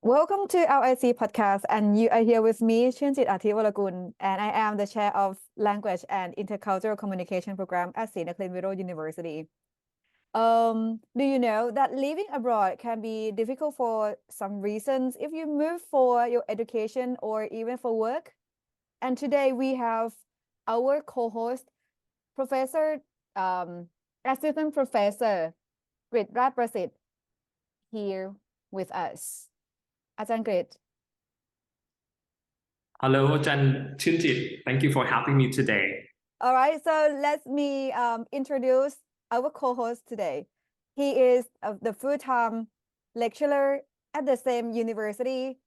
Welcome to our IC podcast, and you are here with me, Chunjit Artiwalagun, and I am the chair of Language and Intercultural Communication Program at Srinaklin University. Do you know that living abroad can be difficult for some reasons if you move for your education or even for work? And today we have our co-host, Professor, Assistant Professor Grit Prasit here with us. อาจารย์ Grit. Hello, Ajahn Chinjit. Thank you for having me today. All right, so let me introduce our co-host today. He is the full-time lecturer at the same university,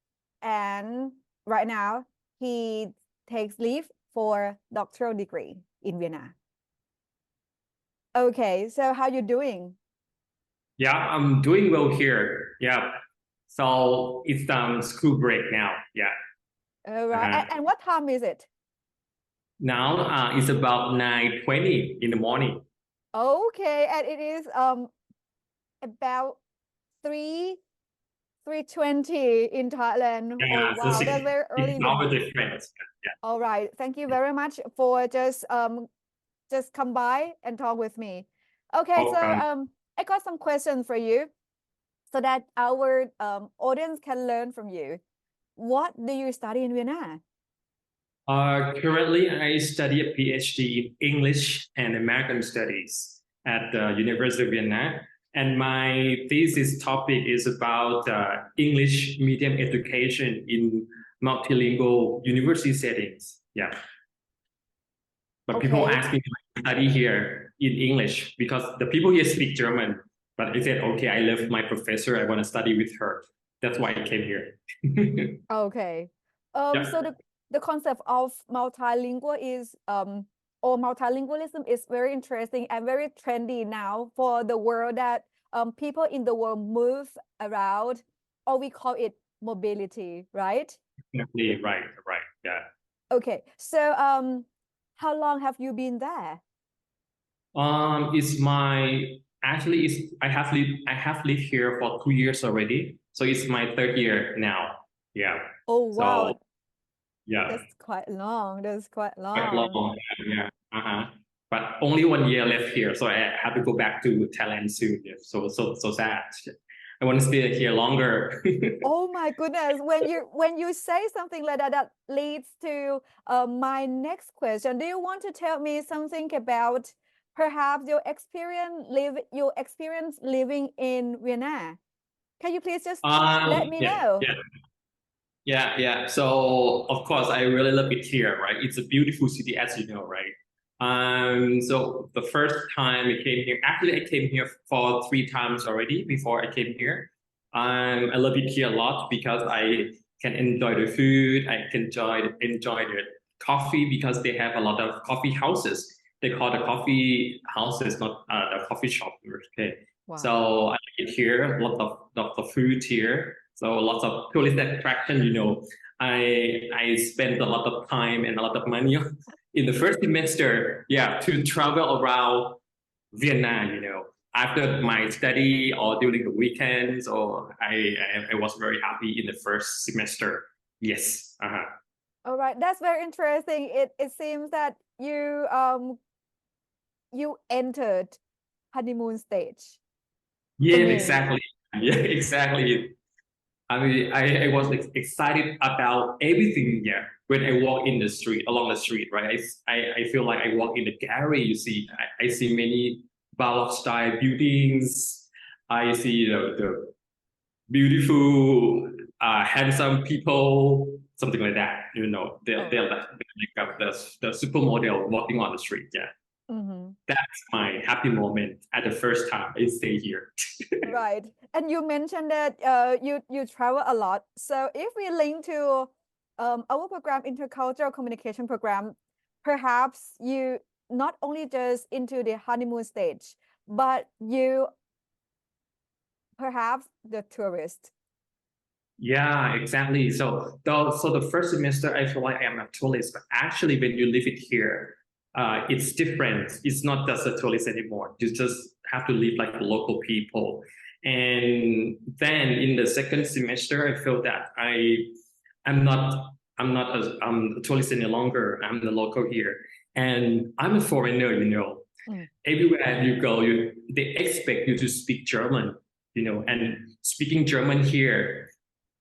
and right now he takes leave for doctoral degree in Vienna. Okay, so how you doing? Yeah, I'm doing well here. Yeah. So it's school break now. Yeah. All right. And what time is it? Now it's about 9:20 in the morning. Okay, and it is about 3:20 in Thailand. Yeah, oh wow, so that's very early in the hour morning. difference. Yeah. All right, thank you very much for just come by and talk with me. Okay, so I got some questions for you so that our audience can learn from you. What do you study in Vienna? Currently, I study a PhD in English and American Studies at the University of Vienna. And my thesis topic is about English medium education in multilingual university settings. Yeah. But people ask me to study here in English because the people here speak German. But I said, okay, I love my professor. I want to study with her. That's why I came here. Okay. So the concept of multilingual is or multilingualism is very interesting and very trendy now for the world that people in the world move around, or we call it mobility, right? Exactly, right, yeah. Okay, so how long have you been there? I have lived here for 2 years already. So it's my third year now. Yeah. Oh wow. So, yeah. That's quite long. Quite long. Yeah. But only 1 year left here, so I have to go back to Thailand soon. Yeah. So sad. I want to stay here longer. Oh my goodness! When you say something like that, that leads to my next question. Do you want to tell me something about perhaps your experience living in Vienna? Can you please just let me know? Yeah. So of course, I really love it here, right? It's a beautiful city, as you know, right? So the first time I came here, actually I came here for 3 times already before I came here. I love it here a lot because I can enjoy the food. I can enjoy the coffee because they have a lot of coffee houses. They call the coffee houses, not the coffee shop. Okay. Wow. So I like it here. A lot of the food here. So lots of tourist attraction. I spent a lot of time and a lot of money in the first semester, to travel around Vienna, after my study or during the weekends, or I was very happy in the first semester. Yes. All right, that's very interesting. It seems that you entered honeymoon stage. Yeah, exactly. Yeah, exactly. I mean, I was excited about everything. Yeah, when I walk in the street, along the street, right? I feel like I walk in the gallery. You see, I see many Baroque style buildings. I see the beautiful, handsome people, something like that. They're like the supermodel walking on the street. Yeah. That's my happy moment at the first time I stay here. Right. And you mentioned that you travel a lot. So if we link to our program, Intercultural Communication Program, perhaps you not only just into the honeymoon stage, but you perhaps the tourist. Yeah, exactly. So the first semester, I feel like I am a tourist, but actually when you live it here, it's different. It's not just a tourist anymore. You just have to live like local people. And then in the second semester, I felt that I'm not a tourist any longer. I'm the local here, and I'm a foreigner. Everywhere you go, they expect you to speak German. And speaking German here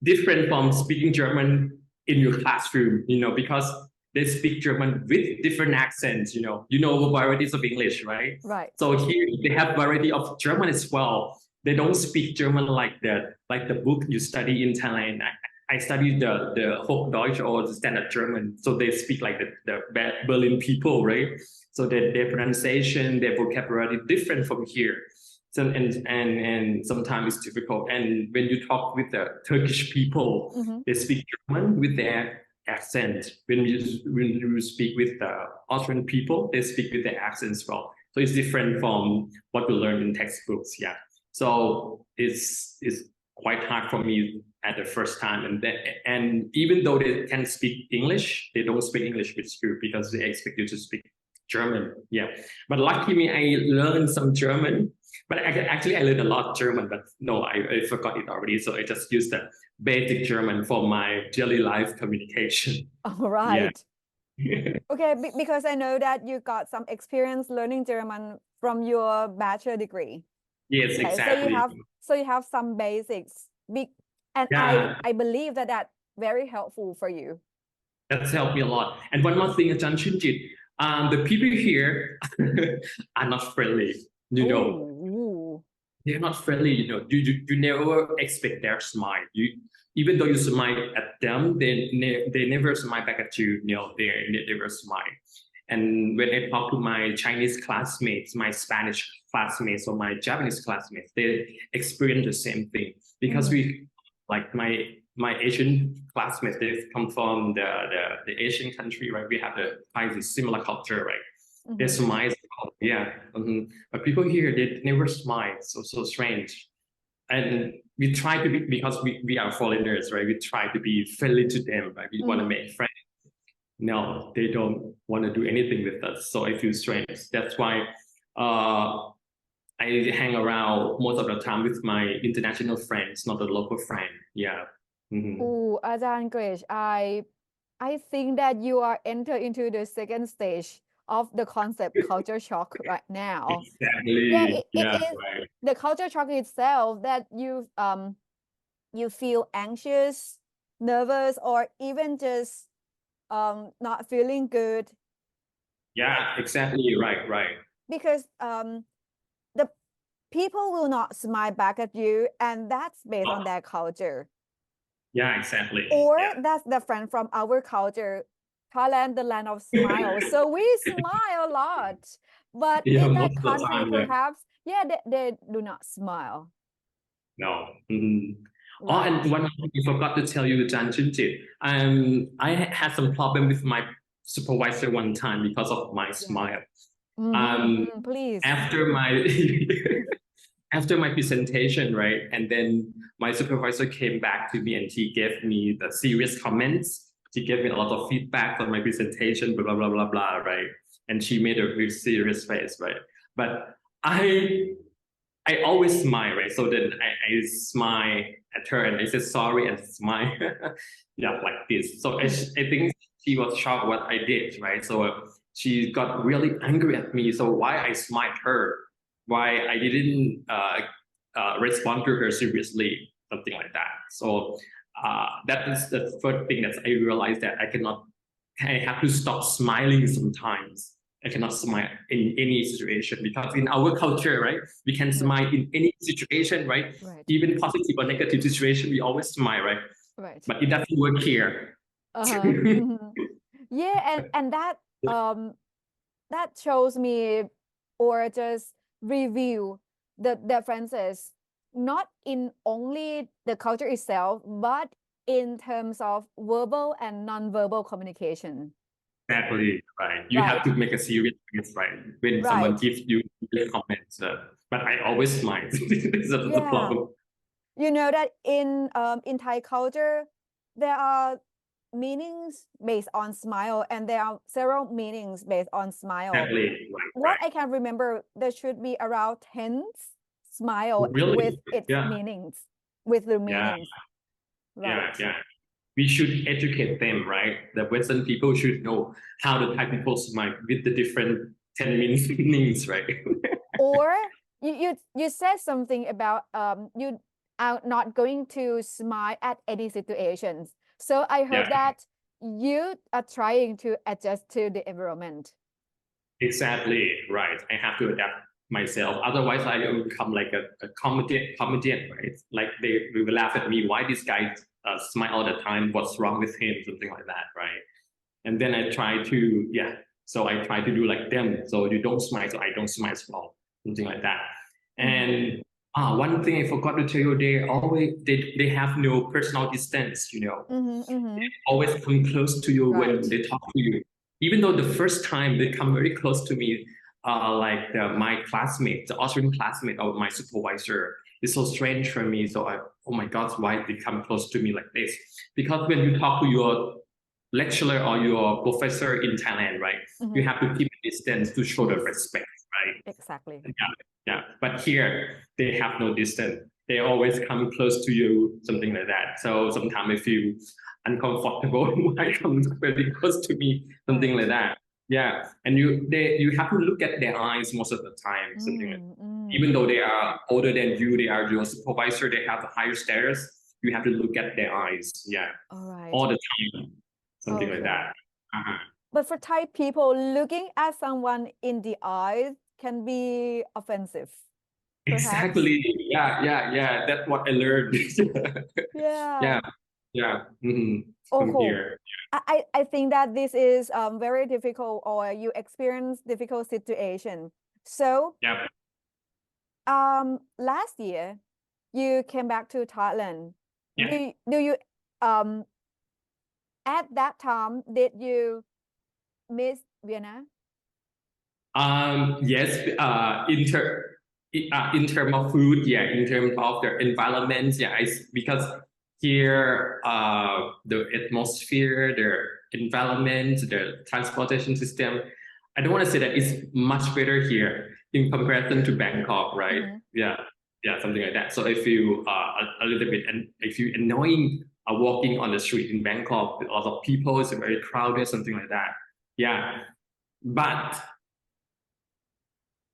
different from speaking German in your classroom. Because they speak German with different accents. Varieties of English, right? Right. So here they have variety of German as well. They don't speak German like the book you study in Thailand. I studied the Hochdeutsch or the standard German. So they speak like the Berlin people, right? So their pronunciation, their vocabulary different from here. So and sometimes it's difficult. And when you talk with the Turkish people, they speak German with their accent. When you speak with the Austrian people, they speak with their accent as well. So it's different from what we learn in textbooks. Yeah. So it's quite hard for me at the first time. And even though they can speak English, they don't speak English with you because they expect you to speak German. Yeah. But luckily, I learned some German. But actually, I learned a lot of German, but no, I forgot it already. So I just used the basic German for my daily life communication. All right. Yeah. Okay, because I know that you got some experience learning German from your bachelor degree. Yes, Okay, exactly. So you have some basics. And yeah. I believe that very helpful for you. That's helped me a lot. And one more thing, Ajahn Shinjit, the people here are not friendly. Ooh. They're not friendly. You never expect their smile. Even though you smile at them, they never smile back at you. They never smile. And when I talk to my Chinese classmates, my Spanish classmates, or my Japanese classmates, they experience the same thing because we, like my Asian classmates, they come from the Asian country, right? We have quite a similar culture, right? They smile, yeah. But people here, they never smile, so strange. And we try to be, because we are foreigners, right? We try to be friendly to them, right? We want to make friends. No, they don't want to do anything with us. So I feel strange. That's why I hang around most of the time with my international friends, not the local friend. Yeah. Oh, Ajahn Gresh, I think that you are enter into the second stage of the concept culture shock right now. Exactly. Yeah, it is right. the culture shock itself that you feel anxious, nervous, or even just not feeling good. Yeah, exactly. Right. Because the people will not smile back at you, and that's based on their culture. Yeah, exactly. Or that's different from our culture. Thailand, the land of smiles. So we smile a lot. But in that country, perhaps, they do not smile. No. Right. Oh, and one thing I forgot to tell you, Jan Chinjit. I had some problem with my supervisor one time because of my smile. Please. After my presentation, right? And then my supervisor came back to me and he gave me the serious comments. She gave me a lot of feedback on my presentation, blah, blah, blah, blah, right? And she made a very serious face, right? But I always smile, right? So then I smile at her and I said sorry and smile. Yeah, like this. So I think she was shocked what I did, right? So she got really angry at me. So why I smiled her? Why I didn't respond to her seriously, something like that. So that is the first thing that I realized that I have to stop smiling sometimes. I cannot smile in any situation because in our culture, right, we can smile in any situation, right? Even positive or negative situation, we always smile, right? But it doesn't work here. Yeah, and that shows me or just review the differences, not in only the culture itself, but in terms of verbal and non-verbal communication. Exactly, right. You have to make a serious face, right? When someone gives you comments, but I always smile. That's the problem. You know that in Thai culture, there are meanings based on smile, and there are several meanings based on smile. Exactly. What I can remember, there should be around 10 smile Really? with its Yeah. meanings, with the Yeah. meanings. Yeah. Right. Yeah. We should educate them, right? The Western people should know how the Thai people smile with the different 10 meanings, right? Or you said something about you are not going to smile at any situations. So I heard Yeah. that you are trying to adjust to the environment. Exactly, right. I have to adapt myself. Otherwise, I will become like a comedian, right? Like they will laugh at me. Why this guy smile all the time? What's wrong with him? Something like that, right? And then I try to, yeah. So I try to do like them. So you don't smile, so I don't smile as well. Something like that. And one thing I forgot to tell you, they have no personal distance, always come close to you when Right. they talk to you. Even though the first time they come very close to me, like my classmate, the Austrian classmate of my supervisor, is so strange for me. So oh my God, why they come close to me like this? Because when you talk to your lecturer or your professor in Thailand, right, you have to keep a distance to show the Yes. respect, right? Exactly. Yeah. But here they have no distance. They always come close to you, something like that. So sometimes I feel uncomfortable when I come very close to me, something like that. Yeah. And you have to look at their eyes most of the time, something like that. Even though they are older than you, they are your supervisor, they have a higher status, you have to look at their eyes. Yeah. All right. All the time. Something like that. But for Thai people, looking at someone in the eyes can be offensive. Perhaps. Exactly. Yeah. That's what I learned. Yeah. Yeah. From Oh, here. I think that this is very difficult, or you experience difficult situation. So Yeah. last year you came back to Thailand. Yeah. Do you at that time did you miss Vienna? Yes. In term of food, yeah. In terms of the environment, yeah. Because here, the atmosphere, the environment, the transportation system. I don't want to say that it's much better here in comparison to Bangkok, right? Yeah, something like that. So I feel a little bit, and I feel annoying walking on the street in Bangkok with a lot of people. It's very crowded, something like that. Yeah, but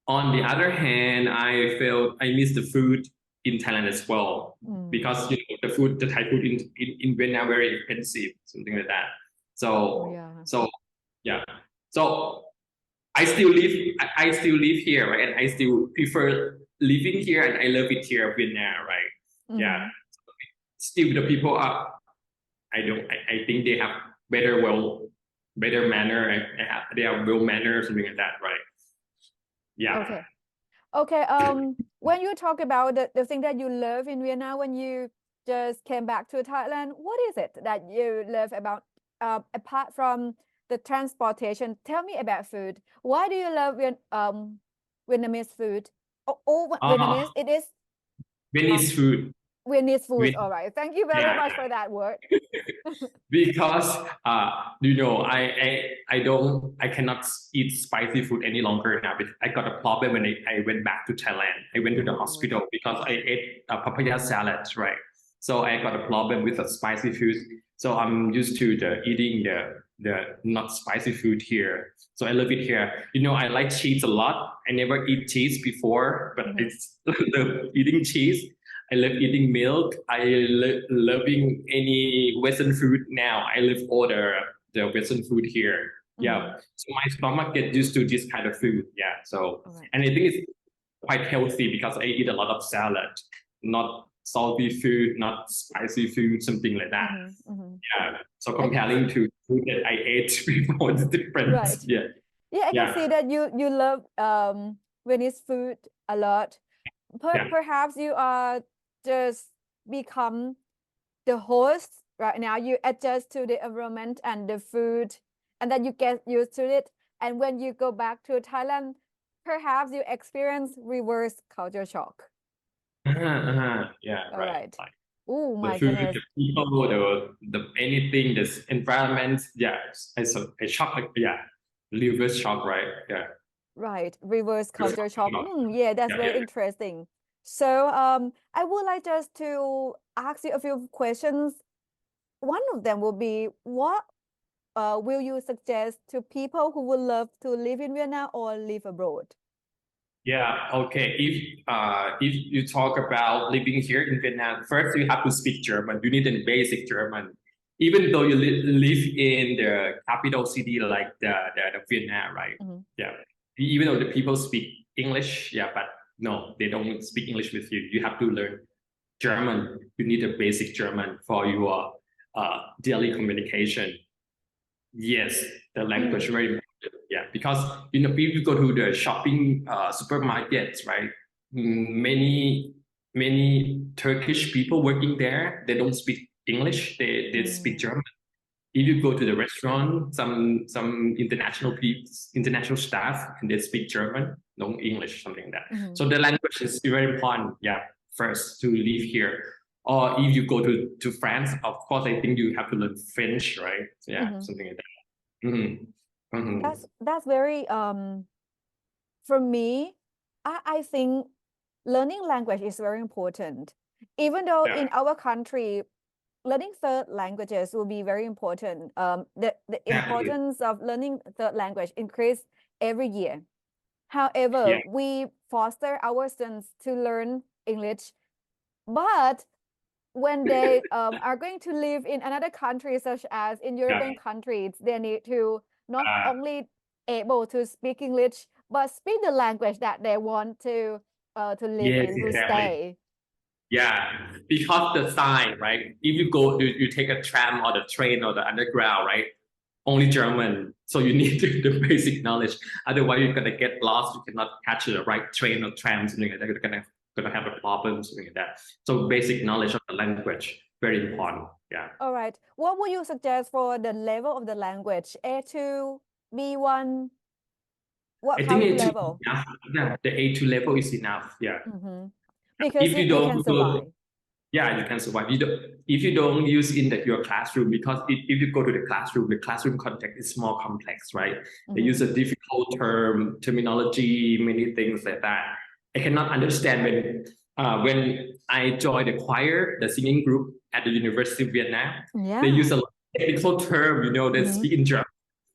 on the other hand, I felt I miss the food in Thailand as well because the Thai food in Vietnam very expensive, something like that. So yeah, so I still live here, right? And I still prefer living here, and I love it here, Vietnam, right? Yeah, still the people are. I think they have better manner, and they have well manner, something like that, right? Yeah. Okay. When you talk about the thing that you love in Vienna when you just came back to Thailand, what is it that you love about apart from the transportation? Tell me about food. Why do you love Vietnamese food? Vietnamese. It is Venice food. Vietnamese food. All right. Thank you very much Yeah. for that word. Because I cannot eat spicy food any longer now. I got a problem when I went back to Thailand. I went to the hospital because I ate a papaya salad, right? So I got a problem with the spicy food. So I'm used to eating the not spicy food here. So I love it here. I like cheese a lot. I never eat cheese before, but it's the eating cheese. I love eating milk. I love loving any Western food now. I love all the Western food here. Yeah. So my stomach get used to this kind of food. Yeah. So, and I think it's quite healthy because I eat a lot of salad, not salty food, not spicy food, something like that. Yeah. So comparing to food that I ate before, it's different. Right. Yeah, I can see that you love Venice food a lot. Perhaps you are just become the host right now. You adjust to the environment and the food, and then you get used to it. And when you go back to Thailand, perhaps you experience reverse culture shock. Yeah, All right. right. Oh my the food, goodness. the people, the anything, this environment. Yeah, it's a shock. Like, yeah, reverse shock, right? Yeah. Right, reverse culture shock. Yeah, that's very interesting. So I would like just to ask you a few questions. One of them will be, what will you suggest to people who would love to live in Vienna or live abroad? Yeah, okay. If you talk about living here in Vietnam, first you have to speak German. You need a basic German. Even though you live in the capital city like the Vienna, right? Mhm. Yeah. Even though the people speak English, yeah, but no, they don't speak English with you. You have to learn German. You need a basic German for your daily communication. Yes, the language very important. Yeah, because if you go to the shopping supermarkets, right? Many Turkish people working there, they don't speak English. They speak German. If you go to the restaurant, some international staff, and they speak German, no English, something like that. So the language is very important. Yeah, first to live here. Or if you go to France, of course, I think you have to learn French, right? Yeah, something like that. That's very for me, I think learning language is very important. Even though in our country, learning third languages will be very important. The importance of learning third language increase every year. However, we foster our students to learn English, but when they are going to live in another country, such as in European countries, they need to not only able to speak English, but speak the language that they want to live Yes, in, to exactly. stay. Yeah, because the sign, right? If you go, you take a tram or the train or the underground, right? Only German, so you need the basic knowledge. Otherwise, you're gonna get lost. You cannot catch the right train or tram, something like that. You're gonna have a problem, something like that. So basic knowledge of the language very important. Yeah. All right. What would you suggest for the level of the language? A2, B1? What I kind think of A2 is level? enough. Yeah, the A2 level is enough. Yeah. Because If you you can don't go, survive. yeah, you can survive. If you don't use in your classroom, because if you go to the classroom context is more complex, right? They use a difficult terminology, many things like that. I cannot understand when I joined the choir, the singing group at the University of Vienna. Yeah. They use a lot of technical term, they speak in German,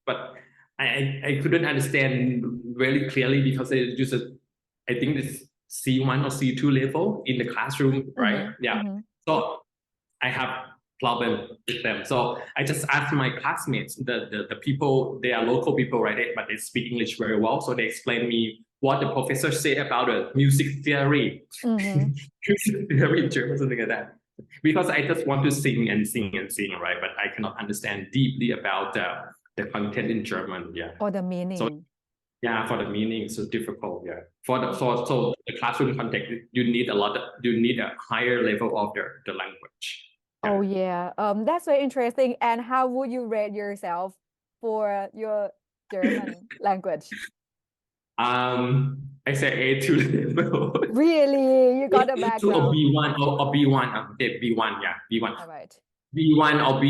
but I couldn't understand very clearly because they use I think this C1 or C2 level in the classroom, right? Yeah. So I have problem with them. So I just asked my classmates, the people, they are local people, right? But they speak English very well. So they explained me what the professor said about the music theory, music theory in German, something like that. Because I just want to sing and sing and sing, right? But I cannot understand deeply about the content in German. Yeah. Or the meaning. So yeah, for the meaning, so difficult. Yeah, for the so the classroom context, you need a higher level of the language. Yeah. Oh yeah, that's very interesting. And how would you rate yourself for your German language? I say A2 level. Really, you got a A2 or background. B1 or B1. Okay, B1. Yeah, B1. All right. B1 or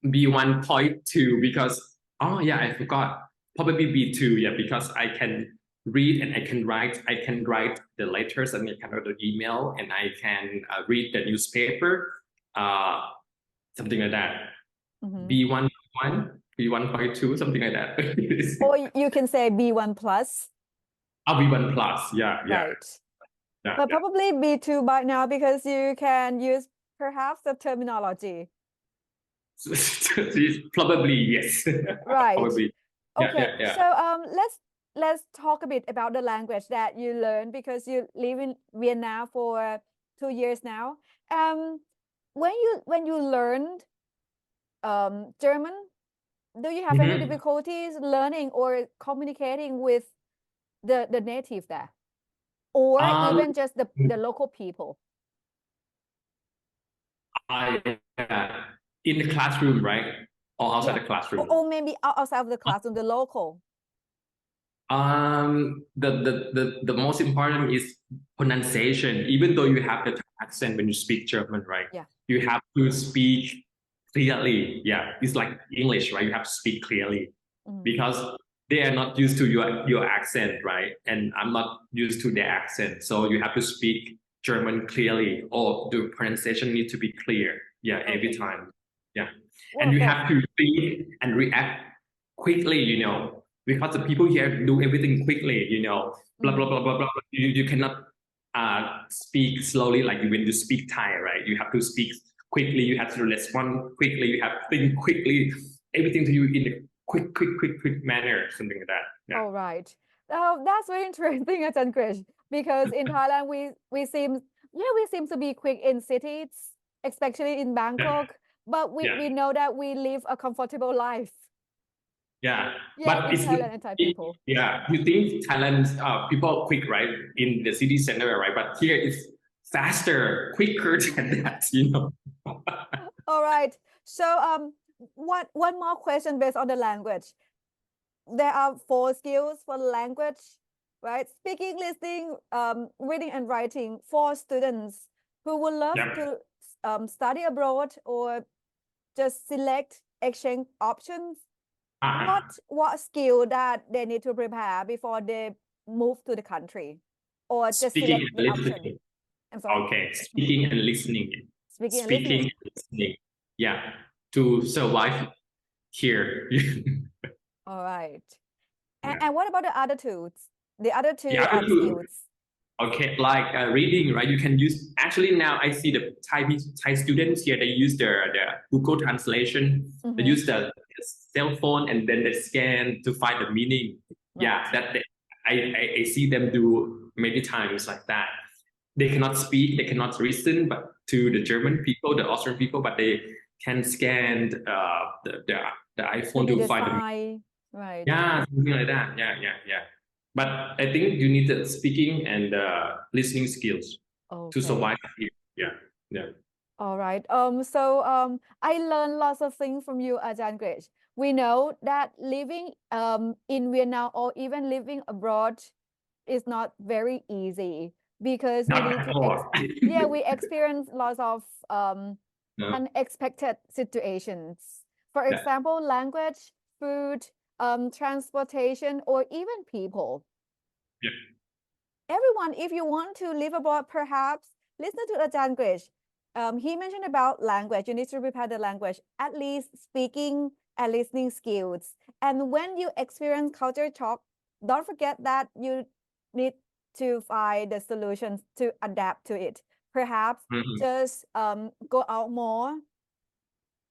B1.2 because yeah, I forgot. Probably B2. Yeah, because I can read and I can write. I can write the letters and I can write the email and I can read the newspaper. Something like that. B1, B1.2, something like that. Or you can say B1 plus. B1 plus. Yeah, yeah. Right. Yeah, But yeah. probably B2 by now because you can use perhaps the terminology. Probably yes. Right. Probably. Yeah, Okay. yeah, yeah. So let's talk a bit about the language that you learned because you live in Vienna for 2 years now. When you learned German, do you have any difficulties learning or communicating with the native there, or even just the local people? In the classroom, right? Or outside the classroom? Or maybe outside of the classroom, the local. The most important is pronunciation. Even though you have the accent when you speak German, right? Yeah. You have to speak clearly. Yeah, it's like English, right? You have to speak clearly because they are not used to your accent, right? And I'm not used to their accent. So you have to speak German clearly, or the pronunciation needs to be clear. Yeah, every Okay. time. Yeah. Well, And you that's have to think and react quickly, because the people here do everything quickly, blah, blah, blah, blah, blah. You cannot speak slowly like when you speak Thai, right? You have to speak quickly, you have to respond quickly, you have to think quickly, everything to you in a quick manner, something like that. Yeah. all right. That's very interesting, Ajahn Krish, because in Thailand we seem to be quick in cities, especially in Bangkok, but we know that we live a comfortable life. Yeah, Yeah, but in it's Thailand and Thai people. yeah. You think Thailand people are quick, right, in the city center, right? But here it's faster, quicker than that. All right. So one more question based on the language. There are 4 skills for language, right? Speaking, listening, reading, and writing for students who would love Yeah. to study abroad or just select exchange options. What skill that they need to prepare before they move to the country, or just Speaking select and the option? listening. I'm sorry. Okay, speaking and listening. Speaking and Speaking listening. and listening. Yeah, to survive here. All right. Yeah. And what about the other two? The other The two other two, skills. okay, like reading, right? You can use. Actually, now I see the Thai students here. They use the Google Translation. They use the cell phone and then they scan to find the meaning. Right. Yeah, I see them do many times like that. They cannot speak, they cannot listen, but to the German people, the Austrian people, but they can scan the iPhone Maybe to the find the sign, right? yeah, something like that. Yeah. But I think you need the speaking and listening skills to Okay. survive here. Yeah. All right. So I learned lots of things from you, Ajahn Krish. We know that living in Vienna or even living abroad is not very easy because we Not need at to all. we experience lots of No. unexpected situations. For Yeah. example, language, food, transportation, or even people. Yeah. Everyone, if you want to live abroad, perhaps listen to Ajahn Krish. He mentioned about language. You need to prepare the language, at least speaking and listening skills. And when you experience culture shock, don't forget that you need to find the solutions to adapt to it. Perhaps just go out more,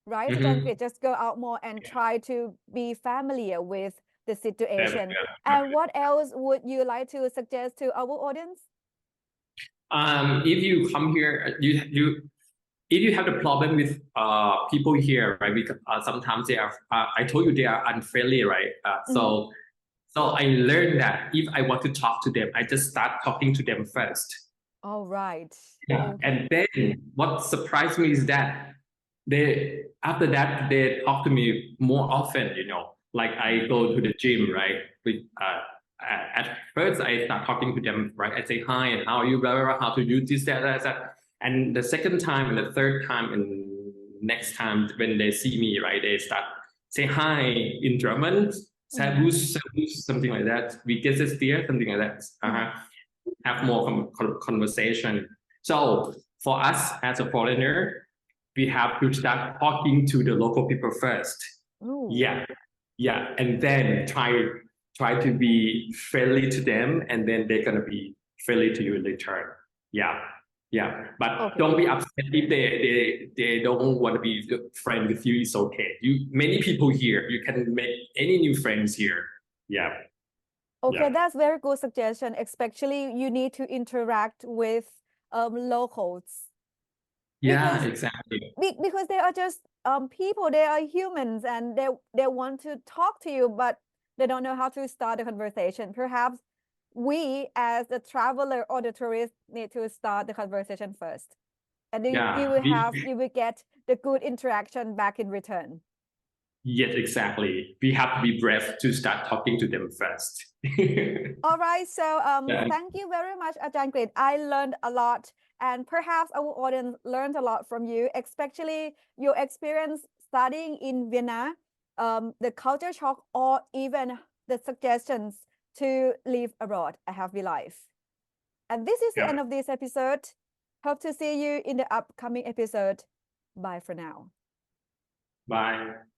right? Ajahn Krish, just go out more and try to be familiar with the situation. And what else would you like to suggest to our audience? If you come here, if you have the problem with people here, right? Because sometimes they are. I told you they are unfriendly, right? So I learned that if I want to talk to them, I just start talking to them first. All right. Yeah. Okay. And then what surprised me is that after that they talk to me more often. Like I go to the gym, right? At first I start talking to them, right? I say hi and how are you, blah blah blah, how to use this, that. And the second time and the third time and next time when they see me, right, they start say hi in German, servus, something like that. Wie geht es dir? Something like that. Have more conversation. So for us as a foreigner, we have to start talking to the local people first. Ooh. Yeah, and then try to be friendly to them, and then they're gonna be friendly to you in return. Yeah. But don't be upset if they don't want to be friend with you. It's okay. Many people here, you can make any new friends here. Yeah. Okay, that's very good suggestion. Especially you need to interact with locals. Yeah, exactly. Because they are just people, they are humans, and they want to talk to you, but they don't know how to start a conversation. Perhaps we as the traveler or the tourist need to start the conversation first. And then you will get the good interaction back in return. Yes, exactly. We have to be brave to start talking to them first. All right. So thank you very much, Ajahn Krish. I learned a lot, and perhaps our audience learned a lot from you, especially your experience studying in Vienna, the culture shock, or even the suggestions to live abroad a happy life. And this is the end of this episode. Hope to see you in the upcoming episode. Bye for now. Bye.